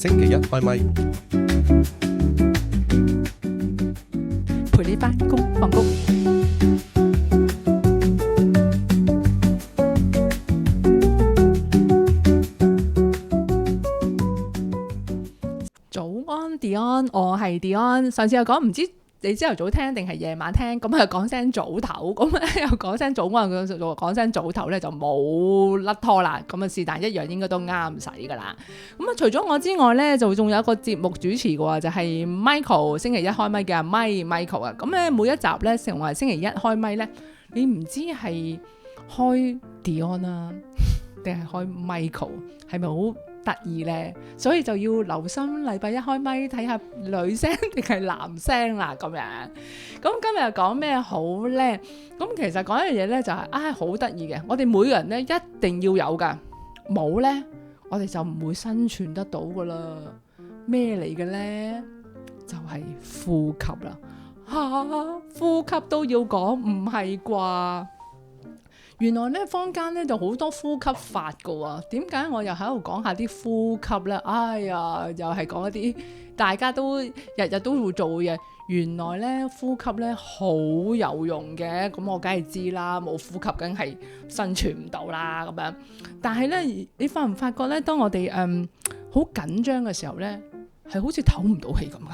星期一開咪。陪你返工放工。早安 Dion， 我係 Dion。上次又講唔知你朝頭早聽定係夜晚聽，咁又講聲早唞，咁咧又講聲早安，講聲早唞咧就冇甩拖啦。咁啊是但一樣應該都啱使噶啦。咁啊除咗我之外咧，就仲有一個節目主持嘅喎，就係 Michael 星期一開咪嘅阿 Michael 啊。咁咧每一集咧成為星期一開咪咧，你唔知係開 Dion 啊，定係開 Michael， 係咪好得意咧？所以就要留心禮拜一開咪睇下女聲定係男聲啦咁樣。咁今日講咩好咧？咁其實講一樣嘢咧就係好得意嘅，我哋每個人咧一定要有噶，冇咧我哋就唔會生存得到噶啦。咩嚟嘅咧？就係呼吸啦。呼吸都要講，唔係啩？原來咧坊間咧就好多呼吸法噶喎，點解我又喺度講下啲呼吸咧？哎呀，又係講一啲大家都日日都會做嘅嘢。原來咧呼吸咧好有用嘅，咁我梗係知啦，冇呼吸梗係生存唔到啦咁樣。但係咧，你發唔發覺咧？當我哋好緊張嘅時候咧，係好似唞唔到氣咁噶。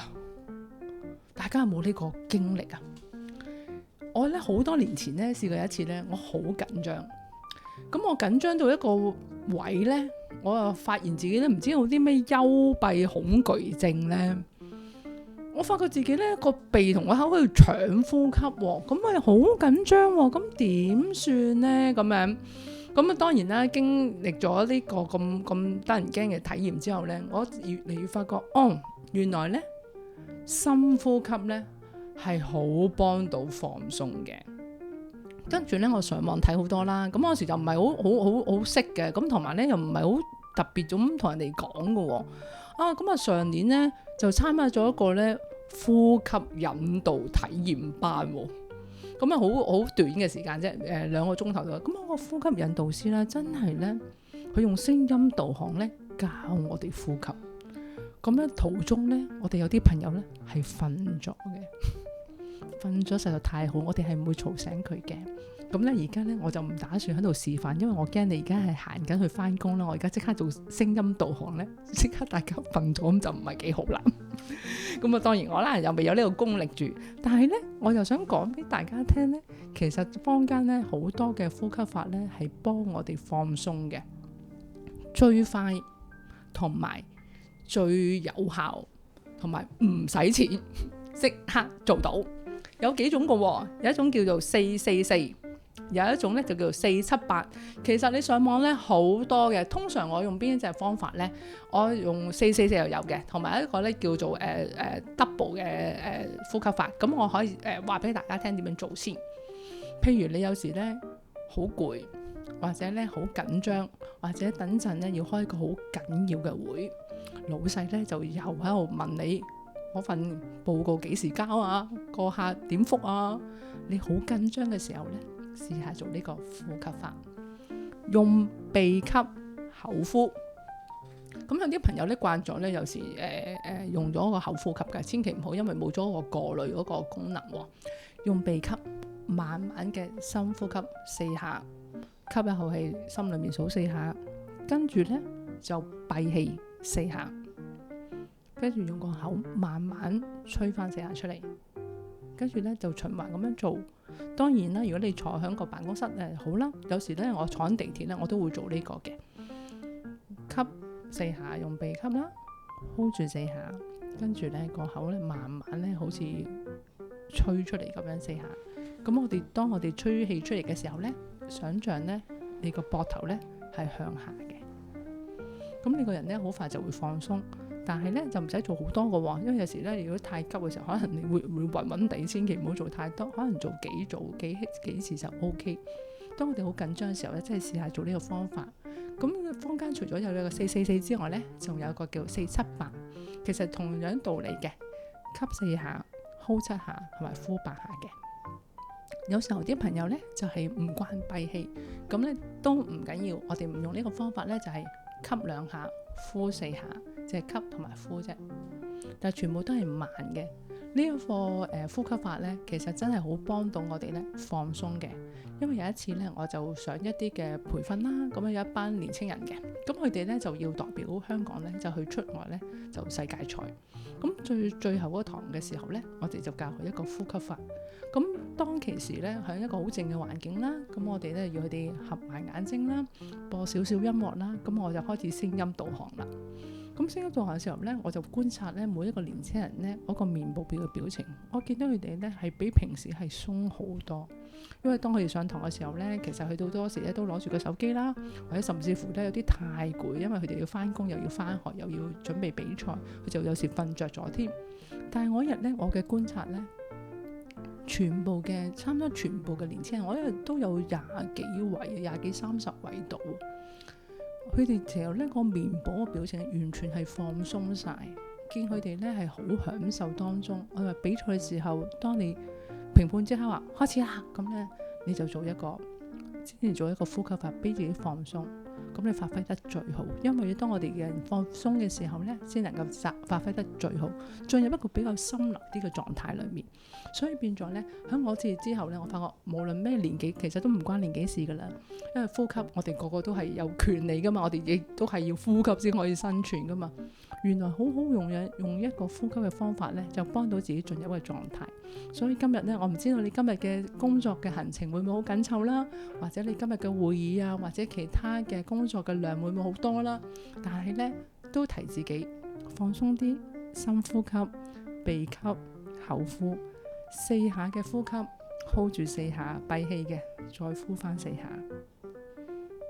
大家有冇呢個經歷啊？我咧好多年前咧試過一次咧，我好緊張。咁我緊張到一個位咧，我又發現自己咧唔知有啲咩幽閉恐懼症咧。我發覺自己咧個鼻同個口喺度搶呼吸喎，咁我又好緊張喎，咁點算咧？咁樣咁啊，當然啦，經歷咗呢個咁得人驚嘅體驗之後咧，我越嚟越發覺，原來咧深呼吸咧係好幫到放鬆嘅。跟住咧，我上網睇好多啦。咁嗰時就唔係好識嘅，咁同埋咧又唔係好特別咁同人哋講嘅喎。咁啊上年咧就參加咗一個咧呼吸引導體驗班喎。咁啊好短嘅時間啫，2個鐘頭咗。咁我個呼吸引導師咧真係咧，佢用聲音導航咧教我哋呼吸。咁咧途中咧，我哋有啲朋友咧係瞓咗嘅，瞓咗實在太好，我哋係唔會嘈醒佢嘅。咁咧而家咧我就唔打算喺度示範，因為我驚你而家係行緊去翻工啦。我而家即刻做聲音導航咧，即刻大家瞓咗咁就唔係幾好啦。咁啊當然我啦又未有呢個功力住，但係咧我又想講俾大家聽咧，其實坊間咧好多嘅呼吸法咧係幫我哋放鬆嘅，最快同埋最有效，同埋唔使錢，即刻做到。有幾種喎，有一種叫做444，有一種咧就叫做478。其實你上網咧好多嘅，通常我用邊一隻方法咧？我用444又有嘅，同埋一個咧叫做double 嘅呼吸法。咁我可以話俾大家聽點樣做先。譬如你有時咧好攰，或者咧好緊張，或者等陣咧要開一個好緊要嘅會，老細咧就又喺度問你嗰份報告幾時交啊？個客點覆啊？你好緊張嘅時候咧，試下做呢個呼吸法，用鼻吸口呼。咁有啲朋友咧慣咗咧，有時用咗個口呼吸嘅，千祈唔好，因為冇咗個過濾嗰個功能喎。用鼻吸，慢慢嘅深呼吸4下，吸一口氣，心裏面數4下，跟住咧就閉氣4下。跟住用個口慢慢吹翻4下出嚟，跟住咧就循環咁樣做。當然啦，如果你坐喺個辦公室好啦，有時咧我坐緊地鐵咧，我都會做呢個嘅。吸4下用鼻吸啦 ，hold 住4下，跟住咧個口咧慢慢咧好似吹出嚟咁樣4下。咁當我哋吹氣出嚟嘅時候咧，想像咧你個膊頭咧係向下嘅，咁你個人咧好快就會放鬆。但係咧就唔使做好多嘅喎，因為有時咧如果太急嘅時候，可能你會暈暈地，千祈唔好做太多，可能做幾組幾次就 OK。當我哋好緊張嘅時候咧，真係試下做呢個方法。咁坊間除咗有呢個444之外咧，仲有一個叫478，其實同樣道理嘅，吸4下 ，hold 7下，同埋呼8下嘅。有時候啲朋友咧就係唔慣閉氣，咁咧都唔緊要。我哋唔用呢個方法咧，就係吸2下，呼4下，即係吸同埋呼啫，但係全部都係慢嘅。呢一個呼吸法咧，其實真係好幫到我哋咧放鬆嘅。因為有一次咧，我就上一啲嘅培訓啦，咁有一班年青人嘅，咁佢哋咧就要代表香港咧就去出外咧就世界賽。咁最後嗰堂嘅時候咧，我哋就教佢一個呼吸法。咁當其時咧，喺一個好靜嘅環境啦，咁我哋咧要佢哋合埋眼睛啦，播少少音樂啦，咁我就開始聲音導航啦。咁聲音導航嘅時候咧，我就觀察咧每一個年輕人咧嗰個面部嘅表情，我見到佢哋咧係比平時係鬆好多。因為當佢哋上堂嘅時候咧，其實去到多時咧都攞住個手機啦，或者甚至乎咧有啲太攰，因為佢哋要翻工又要翻學又要準備比賽，佢就有時瞓着咗添。但係我一日咧，我嘅觀察咧，差唔多全部嘅年輕人，我一日都有廿幾位、廿幾30位度。佢哋其實咧個面部嘅表情完全係放鬆晒，見佢哋咧係好享受當中。我話比賽嘅時候，當你評判即刻話開始啦，咁咧你就做一個呼吸法，俾自己放鬆，咁你發揮得最好。因為當我哋嘅人放鬆嘅時候咧，先能夠發揮得最好，進入一個比較深入啲嘅狀態裏面。所以變咗咧，喺我自之後咧，我發覺無論咩年紀，其實都唔關年紀事噶啦。因為呼吸，我哋個個都係有權利噶嘛，我哋亦都係要呼吸先可以生存噶嘛。原來好好用一個呼吸嘅方法咧，就幫到自己進入一個狀態。所以今日咧，我唔知道你今日嘅工作嘅行程會唔會好緊湊啦，或者你今日嘅會議啊，或者其他嘅工作嘅量會唔會好多啦？但係咧，都提自己放鬆啲，深呼吸，鼻吸，口呼，4下嘅呼吸 ，hold 住4下，閉氣嘅，再呼翻4下，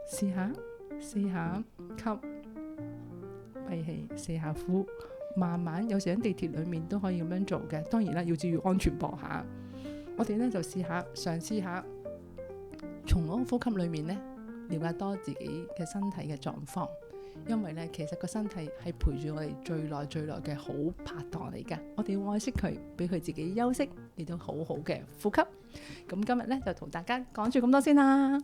試下4下吸，閉氣4下呼，慢慢有時喺地鐵裏面都可以咁樣做嘅。當然啦，要注意安全播下。我哋咧就嘗試下，從嗰個呼吸裏面咧，了解多自己嘅身體嘅狀況。因為咧，其實個身體係陪住我哋最耐嘅好拍檔嚟㗎。我哋要愛惜佢，俾佢自己休息，亦都好好嘅呼吸。咁今日咧就同大家講住咁多先啦。